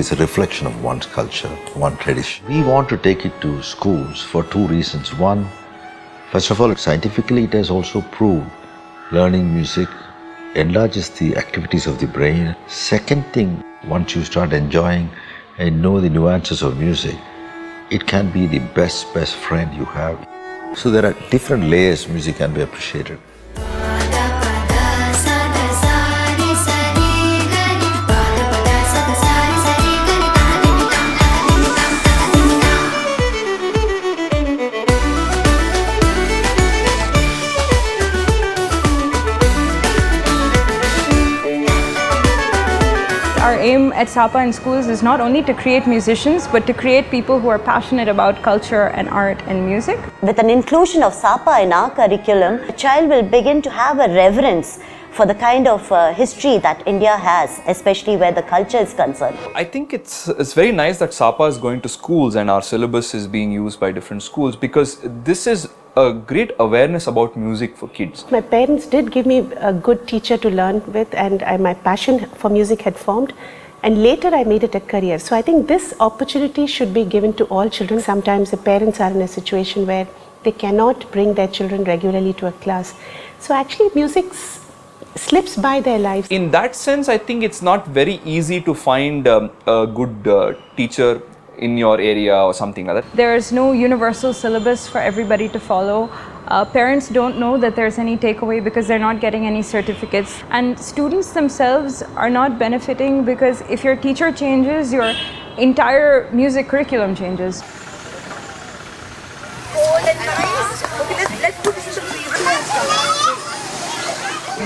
is a reflection of one's culture, one tradition. We want to take it to schools for two reasons. One, first of all, scientifically it has also proved learning music enlarges the activities of the brain. Second thing, once you start enjoying and know the nuances of music, it can be the best friend you have. So there are different layers music can be appreciated. Our aim at SaPa in schools is not only to create musicians, but to create people who are passionate about culture and art and music. With an inclusion of SaPa in our curriculum, a child will begin to have a reverence for the kind of history that India has, especially where the culture is concerned. I think it's very nice that SaPa is going to schools and our syllabus is being used by different schools, because this is a great awareness about music for kids. My parents did give me a good teacher to learn with, and my passion for music had formed, and later I made it a career. So I think this opportunity should be given to all children. Sometimes the parents are in a situation where they cannot bring their children regularly to a class. So actually music slips by their lives. In that sense, I think it's not very easy to find a good teacher in your area or something like that. There's no universal syllabus for everybody to follow. Parents don't know that there's any takeaway because they're not getting any certificates. And students themselves are not benefiting, because if your teacher changes, your entire music curriculum changes.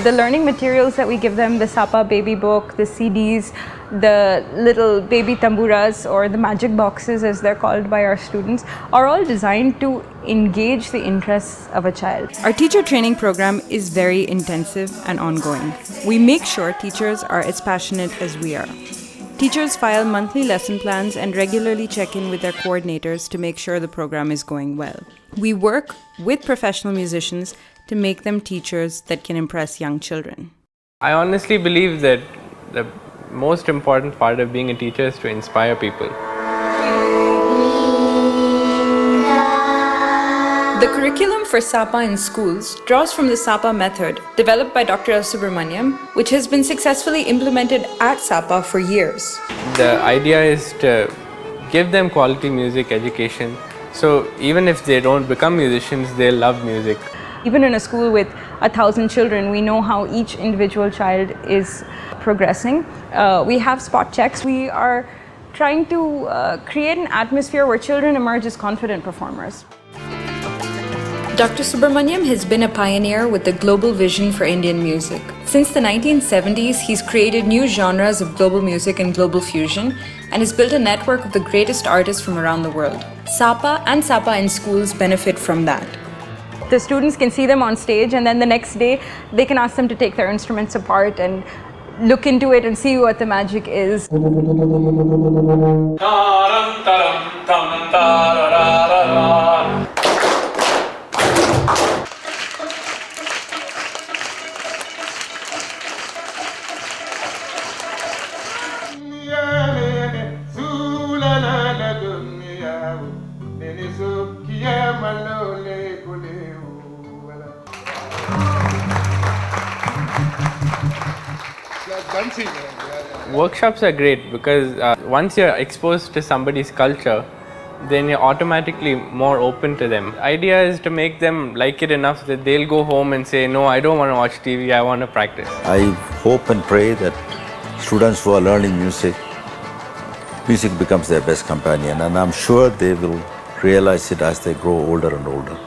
The learning materials that we give them, the SaPa baby book, the CDs, the little baby tamburas, or the magic boxes as they're called by our students, are all designed to engage the interests of a child. Our teacher training program is very intensive and ongoing. We make sure teachers are as passionate as we are. Teachers file monthly lesson plans and regularly check in with their coordinators to make sure the program is going well. We work with professional musicians to make them teachers that can impress young children. I honestly believe that the most important part of being a teacher is to inspire people. The curriculum for SaPa in schools draws from the SaPa method developed by Dr. Subramaniam, which has been successfully implemented at SaPa for years. The idea is to give them quality music education, so even if they don't become musicians, they love music. Even in a school with 1,000 children, we know how each individual child is progressing. We have spot checks. We are trying to create an atmosphere where children emerge as confident performers. Dr. Subramaniam has been a pioneer with the global vision for Indian music. Since the 1970s, he's created new genres of global music and global fusion, and has built a network of the greatest artists from around the world. SaPa and SaPa in schools benefit from that. The students can see them on stage, and then the next day they can ask them to take their instruments apart and look into it and see what the magic is. Workshops are great because once you're exposed to somebody's culture, then you're automatically more open to them. The idea is to make them like it enough that they'll go home and say, no, I don't want to watch TV, I want to practice. I hope and pray that students who are learning music becomes their best companion, and I'm sure they will realize it as they grow older and older.